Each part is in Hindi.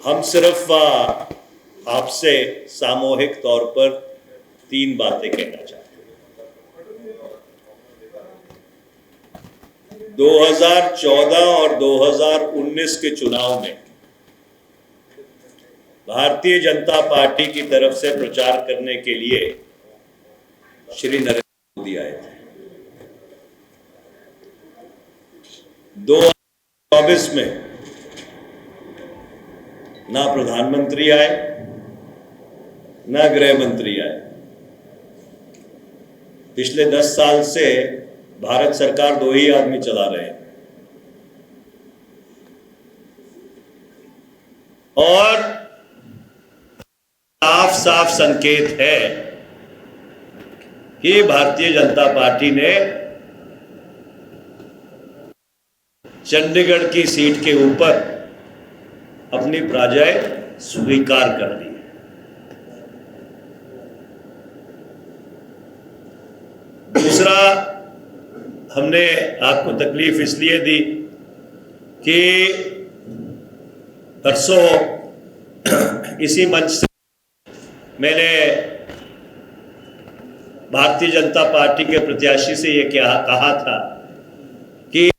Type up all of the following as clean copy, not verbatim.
हम सिर्फ आपसे सामूहिक तौर पर 3 बातें कहना चाहते हैं। 2014 और 2019 के चुनाव में भारतीय जनता पार्टी की तरफ से प्रचार करने के लिए श्री नरेंद्र मोदी आए थे। 2024 में ना प्रधानमंत्री आए, ना गृह मंत्री आए। पिछले 10 साल से भारत सरकार 2 ही आदमी चला रहे हैं और साफ साफ संकेत है कि भारतीय जनता पार्टी ने चंडीगढ़ की सीट के ऊपर अपनी पराजय स्वीकार कर ली। दूसरा, हमने आपको तकलीफ इसलिए दी कि परसों इसी मंच से मैंने भारतीय जनता पार्टी के प्रत्याशी से ये कहा था कि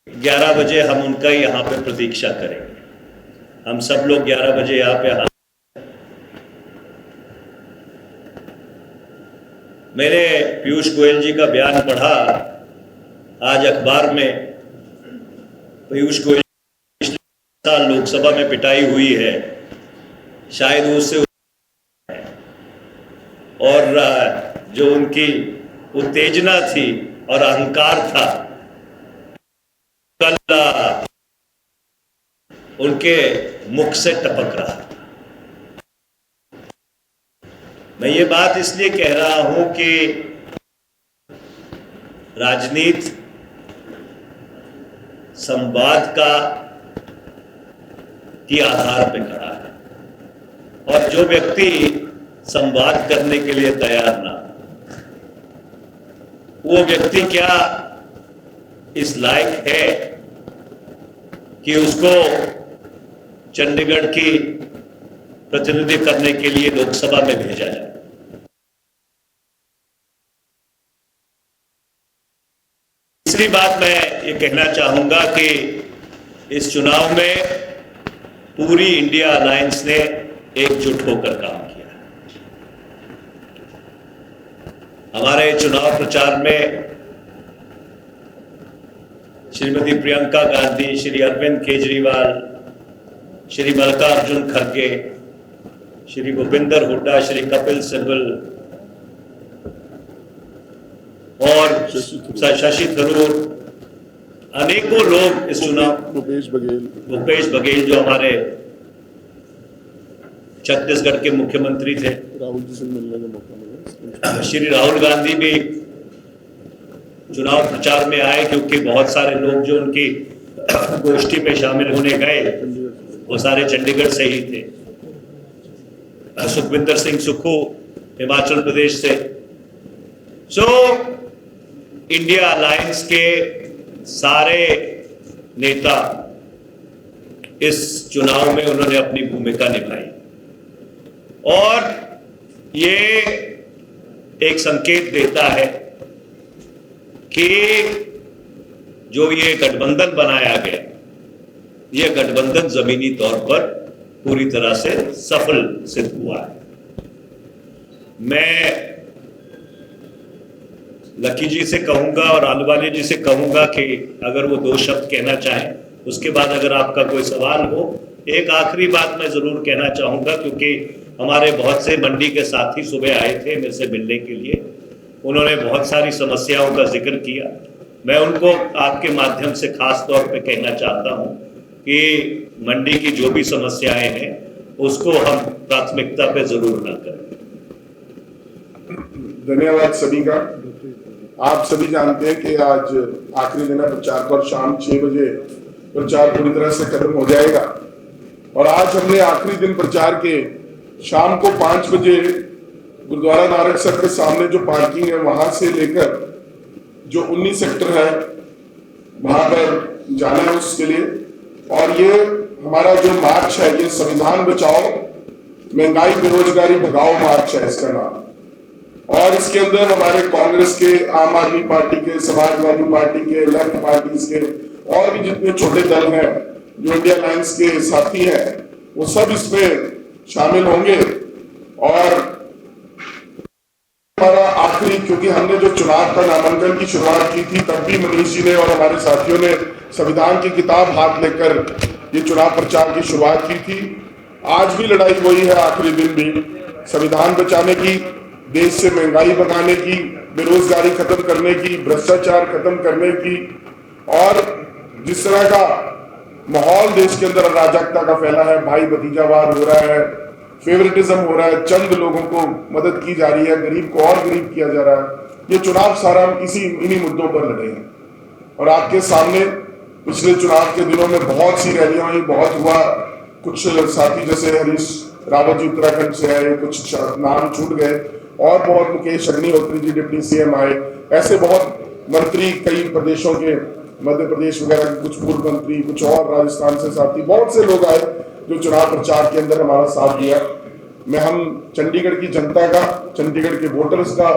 11 बजे हम उनका यहाँ पे प्रतीक्षा करेंगे। हम सब लोग 11 बजे यहाँ पे मैंने पीयूष गोयल जी का बयान पढ़ा आज अखबार में। पीयूष गोयल साल लोकसभा में पिटाई हुई है, शायद उससे और जो उनकी उत्तेजना थी और अहंकार था कल उनके मुख से टपक रहा। मैं ये बात इसलिए कह रहा हूं कि राजनीति संवाद की आधार पर खड़ा है और जो व्यक्ति संवाद करने के लिए तैयार ना, वो व्यक्ति क्या इस लायक है कि उसको चंडीगढ़ की प्रतिनिधि करने के लिए लोकसभा में भेजा जाए। तीसरी बात मैं ये कहना चाहूंगा कि इस चुनाव में पूरी इंडिया अलायंस ने एकजुट होकर काम किया। हमारे चुनाव प्रचार में श्रीमती प्रियंका गांधी, श्री अरविंद केजरीवाल, श्री मल्लिकार्जुन खड़गे, श्री भूपेंद्र हुड्डा, श्री कपिल सिब्बल और शशि थरूर, अनेकों लोग इस चुनाव, भूपेश बघेल जो हमारे छत्तीसगढ़ के मुख्यमंत्री थे, राहुल जी से मिलने का मौका मिला, श्री राहुल गांधी भी चुनाव प्रचार में आए क्योंकि बहुत सारे लोग जो उनकी गोष्ठी में शामिल होने गए वो सारे चंडीगढ़ से ही थे। सुखविंदर सिंह सुक्खू हिमाचल प्रदेश से। इंडिया अलायंस के सारे नेता इस चुनाव में उन्होंने अपनी भूमिका निभाई और ये एक संकेत देता है कि जो ये गठबंधन बनाया गया, ये गठबंधन जमीनी तौर पर पूरी तरह से सफल सिद्ध हुआ है। मैं लकी जी से कहूंगा और आलूवालिया जी से कहूंगा कि अगर वो 2 शब्द कहना चाहें, उसके बाद अगर आपका कोई सवाल हो। एक आखिरी बात मैं जरूर कहना चाहूंगा क्योंकि हमारे बहुत से मंडी के साथी सुबह आए थे मेरे से मिलने के लिए। उन्होंने बहुत सारी समस्याओं का जिक्र किया। मैं उनको आपके माध्यम से खास तौर पे कहना चाहता हूं कि मंडी की जो भी समस्याएं हैं उसको हम प्राथमिकता पे जरूर न करें। धन्यवाद सभी का। आप सभी जानते हैं कि आज आखिरी दिन है प्रचार पर। शाम 6 बजे प्रचार पूरी तरह से खत्म हो जाएगा और आज हमने आखिरी दिन प्रचार के शाम को 5 बजे गुरुद्वारा नानक सर के सामने जो पार्किंग है वहां से लेकर जो 19 सेक्टर है वहां पर जाना है उसके लिए। और ये हमारा जो मार्च है ये संविधान बचाओ महंगाई बेरोजगारी भगाओ मार्च है इसका नाम। और इसके अंदर हमारे कांग्रेस के, आम आदमी पार्टी के, समाजवादी पार्टी के, लेफ्ट पार्टीज के और भी जितने छोटे दल हैं जो इंडिया अलायंस के साथी हैं वो सब इसमें शामिल होंगे। और हमारा आखिरी, क्योंकि हमने जो चुनाव का नामांकन की शुरुआत की थी तब भी मनीष जी ने और हमारे साथियों ने संविधान की किताब हाथ लेकर ये चुनाव प्रचार की शुरुआत की थी। आज भी लड़ाई वही है, आखिरी दिन भी संविधान बचाने की, देश से महंगाई भगाने की, बेरोजगारी खत्म करने की, भ्रष्टाचार खत्म करने की। और जिस तरह का माहौल देश के अंदर अराजकता का फैला है, भाई भतीजावाद हो रहा है, फेवरेटिज्म हो रहा है, चंद लोगों को मदद की जा रही है, गरीब को और गरीब किया जा रहा है, ये चुनाव सारा इन्हीं मुद्दों पर लड़े हैं। और आपके सामने पिछले चुनाव के दिनों में बहुत सी रैलियां हुई, बहुत हुआ। कुछ साथी जैसे हरीश रावत जी उत्तराखंड से आए, कुछ नाम छूट गए, और बहुत मुकेश अग्निहोत्री जी डिप्टी सीएम आए, ऐसे बहुत मंत्री कई प्रदेशों के, मध्य प्रदेश वगैरह के कुछ पूर्व मंत्री, कुछ और राजस्थान से साथी, बहुत से लोग आए जो चुनाव प्रचार के अंदर हमारा साथ दिया। हम चंडीगढ़ की जनता का, चंडीगढ़ के वोटर्स का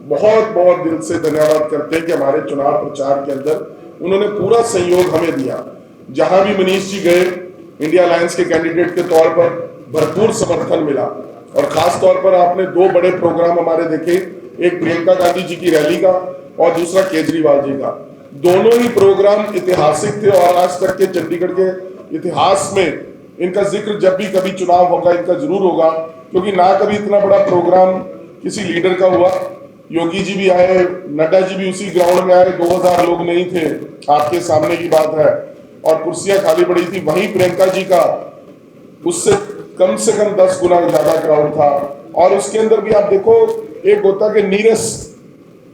बहुत बहुत दिल से धन्यवाद करते हैं कि हमारे चुनाव प्रचार के अंदर उन्होंने पूरा सहयोग हमें दिया। जहां भी मनीष जी गए इंडिया अलायंस के कैंडिडेट के तौर पर भरपूर समर्थन मिला। और खास तौर पर आपने दो बड़े प्रोग्राम हमारे देखे, एक प्रियंका गांधी जी की रैली का और दूसरा केजरीवाल जी का। दोनों ही प्रोग्राम ऐतिहासिक थे और आज तक के चंडीगढ़ के इतिहास में इनका जिक्र जब भी कभी चुनाव होगा इनका जरूर होगा, क्योंकि ना कभी इतना बड़ा प्रोग्राम किसी लीडर का हुआ। योगी जी भी आए, नड्डा जी भी उसी ग्राउंड में आए, 2000 लोग नहीं थे, आपके सामने की बात है, और कुर्सियां खाली पड़ी थी। वहीं प्रियंका जी का उससे कम से कम 10 गुना ज्यादा क्राउड था। और उसके अंदर भी आप देखो, एक होता कि नीरस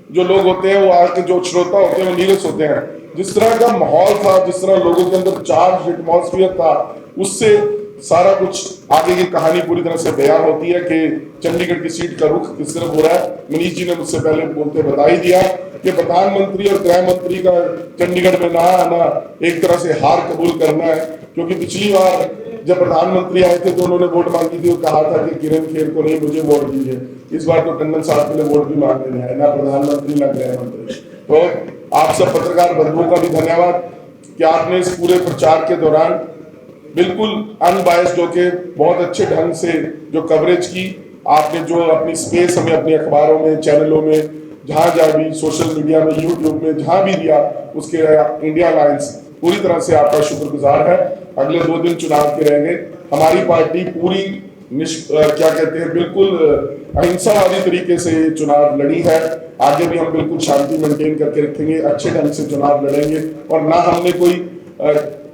जो लोग होते हैं, वो आके जो श्रोता होते हैं वो नीरस होते हैं। जिस तरह का माहौल था, जिस तरह लोगों के अंदर चार्ज एटमॉस्फेयर था, उससे सारा कुछ आगे की कहानी पूरी तरह से बयान होती है कि चंडीगढ़ की सीट का रुख किस तरफ हो रहा है। मनीष जी ने मुझसे पहले बोलते बता ही दिया कि प्रधानमंत्री और गृह मंत्री का चंडीगढ़ में ना आना एक तरह से हार कबूल करना है। क्योंकि पिछली बार जब प्रधानमंत्री आए थे तो उन्होंने वोट मांगी थी, वो कहा था कि किरण खेर को नहीं, मुझे वोट दीजिए। इस बार तो टंडन साहब के लिए वोट भी मांगने नहीं आए, ना प्रधानमंत्री ना गृह मंत्री। तो आप सब पत्रकार बंधुओं का भी धन्यवाद कि आपने इस पूरे प्रचार के दौरान बिल्कुल अनबायस्ड होके बहुत अच्छे ढंग से जो कवरेज की आपने, जो अपनी स्पेस हमें अपने अखबारों में, चैनलों में, जहां भी सोशल मीडिया में, यूट्यूब में जहां भी दिया, उसके इंडिया अलायंस पूरी तरह से आपका शुक्रगुजार है। अगले 2 दिन चुनाव के रहेंगे। हमारी पार्टी पूरी क्या कहते हैं, बिल्कुल अहिंसावादी तरीके से चुनाव लड़ी है। आगे भी हम बिल्कुल शांति मेंटेन करके रखेंगे, अच्छे ढंग से चुनाव लड़ेंगे। और ना हमने कोई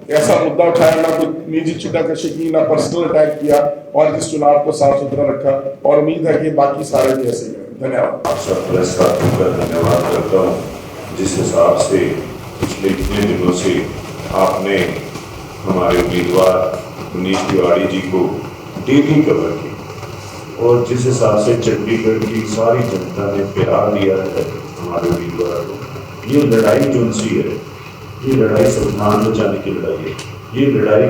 ऐसा मुद्दा उठाया, ना कोई निजी चिट्ठाकशी की, ना पर्सनल अटैक किया, और इस चुनाव को साफ सुथरा रखा। और उम्मीद है कि बाकी सारे भी ऐसे ही करें। धन्यवाद। आप सब प्रेस साथियों का धन्यवाद करता हूँ, जिस हिसाब से पिछले इतने दिनों से आपने हमारे उम्मीदवार मनीष तिवारी जी को डेली कवर की, और जिस हिसाब से चंडीगढ़ की सारी जनता ने प्यार दिया है हमारे उम्मीदवार को। ये लड़ाई जो सी है, ये लड़ाई संविधान बचाने की लड़ाई है, ये लड़ाई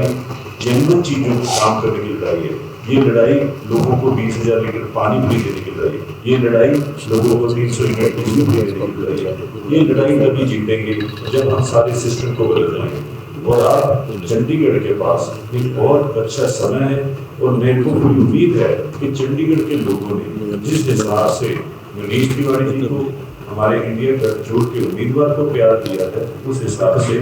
जेन्युइन चीजों को काम करने की लड़ाई है, ये लड़ाई लोगों को 20,000 लीटर पानी फ्री देने की लड़ाई है, ये लड़ाई लोगों को 300 यूनिट बिजली फ्री देने की लड़ाई है। ये लड़ाई तभी जीतेंगे जब हम सारे सिस्टम को बदल जाएंगे। और आज चंडीगढ़ के पास एक बहुत अच्छा समय है, और मेरे को पूरी उम्मीद है कि चंडीगढ़ के लोगों ने जिस हिसाब से मनीष तिवारी जी को, हमारे इंडिया गठजोड़ के उम्मीदवार को प्यार दिया है, उस हिसाब से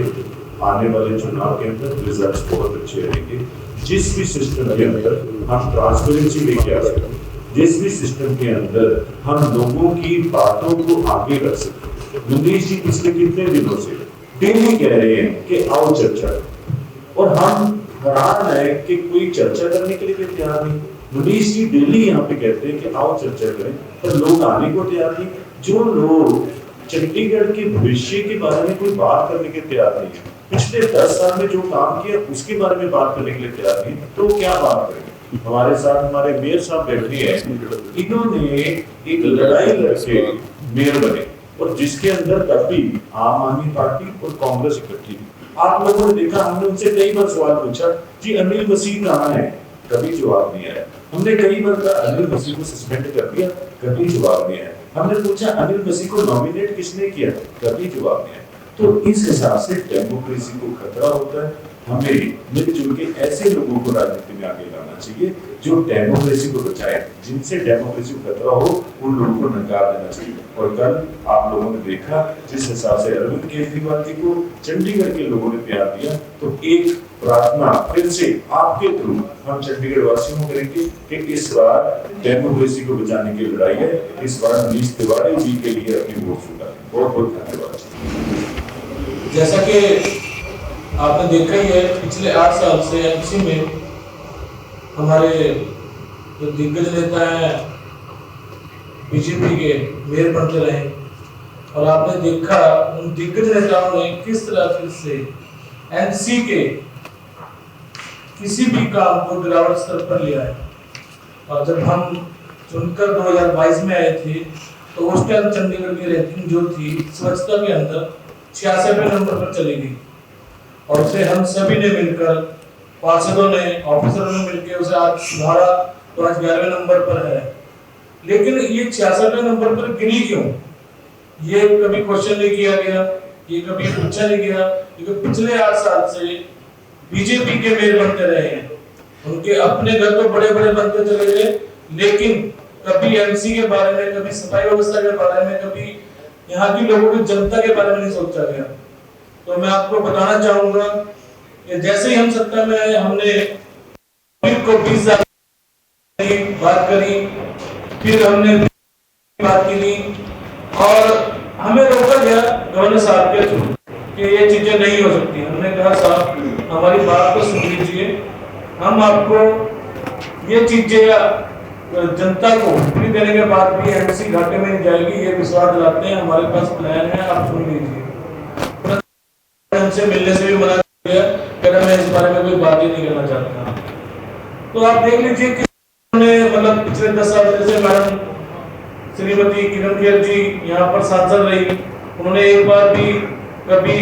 आने वाले चुनाव के अंदर रिजल्ट्स बहुत अच्छे रहेंगे। जिस भी सिस्टम के अंदर हम ट्रांसपेरेंसी लेके आ सकते हैं, जिस भी सिस्टम के अंदर हम लोगों की बातों को आगे रख सकते हैं। मनीष जी पिछले कितने दिनों से डेली कह रहे हैं कि आओ चर्चा, और हम हैरान है कि कोई चर्चा करने के लिए तैयार नहीं। मनीष जी डेली यहाँ पे कहते हैं कि आओ चर्चा करें, पर लोग आने को तैयार नहीं। जो लोग चंडीगढ़ के भविष्य के बारे में कोई बात करने के तैयार नहीं है, पिछले 10 साल में जो काम किया उसके बारे में बात करने के लिए तैयार नहीं, तो क्या बात करें। हमारे साथ हमारे मेयर साहब बैठे हैं, इन्होंने एक लड़ाई लड़के मेयर बने, और जिसके अंदर काफी आम आदमी पार्टी और कांग्रेस इकट्ठी थी। आप लोगों ने देखा, हमने उनसे कई बार सवाल पूछा कि अनिल मसीह कहाँ है, कभी जवाब नहीं आया। हमने कई बार कहा अनिल मसीह को सस्पेंड कर दिया, कभी जवाब नहीं आया। हमने पूछा अनिल मसीह को नॉमिनेट किसने किया, कभी जवाब नहीं आया। तो इस हिसाब से डेमोक्रेसी को खतरा होता है। हमें मिलजुल के ऐसे लोगों को राजनीति में आगे लाना चाहिए जो डेमोक्रेसी को बचाए, जिनसे डेमोक्रेसी को खतरा हो उन लोगों को नकार देना चाहिए। और कल आप लोगों ने देखा जिस हिसाब से अरविंद केजरीवाल जी को चंडीगढ़ के लोगों ने प्यार दिया, तो एक प्रार्थना फिर से आपके थ्रू हम चंडीगढ़ वासियों को करेंगे कि इस बार डेमोक्रेसी को बचाने की लड़ाई है। इस बार मनीष तिवारी जी के लिए अपनी वोट फूटा। बहुत बहुत धन्यवाद। जैसा कि आपने देखा ही है, पिछले 8 साल से एमसी में हमारे जो दिग्गज नेता हैं बीजेपी के मेयर बनते रहे, और आपने देखा उन दिग्गज नेताओं ने किस तरह से एमसी के किसी भी काम को गिरावट स्तर पर लिया है। और जब हम चुनकर 2022 में आए थे तो उस टाइम चंडीगढ़ की रैंकिंग जो थी स्वच्छता के अंदर 66वें नंबर पर चली गई, और उसे हम सभी ने मिलकर, पार्षदों ने, ऑफिसरों ने मिलकर उसे आज सुधारा तो आज 11वें नंबर पर है। लेकिन ये 66वें नंबर पर गिरी क्यों, ये कभी क्वेश्चन नहीं किया गया, ये कभी पूछा नहीं गया। क्योंकि पिछले 8 साल से बीजेपी के मेयर बनते रहे हैं, उनके अपने घर तो बड़े बड़े बनते चले गए, लेकिन कभी एमसी के बारे में, कभी सफाई व्यवस्था के बारे में, कभी यहाँ की लोगों की जनता के बारे में नहीं सोचा गया। तो मैं आपको बताना चाहूंगा कि जैसे ही हम सत्ता में आए, हमने को 20,000 बात करी, फिर हमने बात की और हमें रोका गया गवर्नर साहब के थ्रू कि ये चीजें नहीं हो सकती। हमने कहा साहब हमारी बात को सुन लीजिए, हम आपको ये चीजें जनता को फ्री देने के बाद भी एमसी घाटे में नहीं जाएगी, ये विश्वास दिलाते हैं। हमारे पास प्लान है, आप सुन लीजिए। हमसे मिलने से भी मना किया, कहना मैं इस बारे में कोई बात ही नहीं करना चाहता। तो आप देख लीजिए कि मतलब पिछले 10 साल से मैडम श्रीमती किरण खेर जी यहाँ पर सांसद रही, उन्होंने एक बार भी कभी,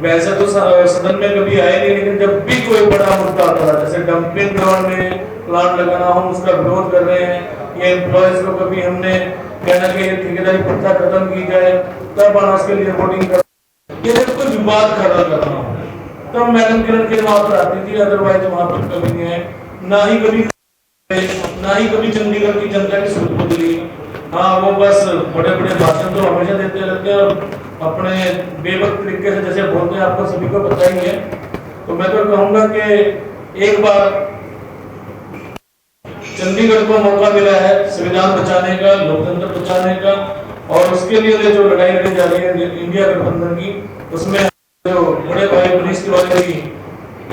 वैसे तो सदन में कभी आए नहीं, लेकिन जब भी कोई बड़ा मुद्दा आता है, जैसे डंपिंग ग्राउंड में प्लांट लगाना हो, उसका विरोध कर रहे हैं, ये एम्प्लॉयज को कभी हमने कहना कि ठेकेदारी प्रथा खत्म की जाए, तब आना उसके लिए वोटिंग कर, ये जब कोई विवाद खड़ा करना हो तब मैडम किरण खेर वहां पर आती थी, अदरवाइज वहां पर कभी नहीं है। ना ही कभी चंडीगढ़ की जनता की सोच बदली। हाँ, वो बस बड़े बड़े भाषण तो हमेशा देते रहते हैं और अपने बेवक्त तरीके से जैसे बोलते हैं, आपको सभी को पता ही है। तो मैं तो कहूंगा कि एक बार चंडीगढ़ को मौका मिला है संविधान बचाने का, लोकतंत्र बचाने का, और उसके लिए जो लड़ाई लड़ी जा रही है इंडिया गठबंधन की, उसमें जो बड़े भाई मनीष तिवारी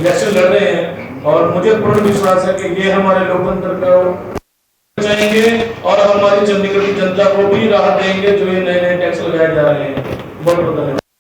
इलेक्शन लड़ रहे हैं, और मुझे पूर्ण विश्वास है कि ये हमारे लोकतंत्र को बचाएंगे और हमारी चंडीगढ़ की जनता को भी राहत देंगे जो ये नए नए टैक्स लगाए जा रहे हैं। बहुत बहुत धन्यवाद।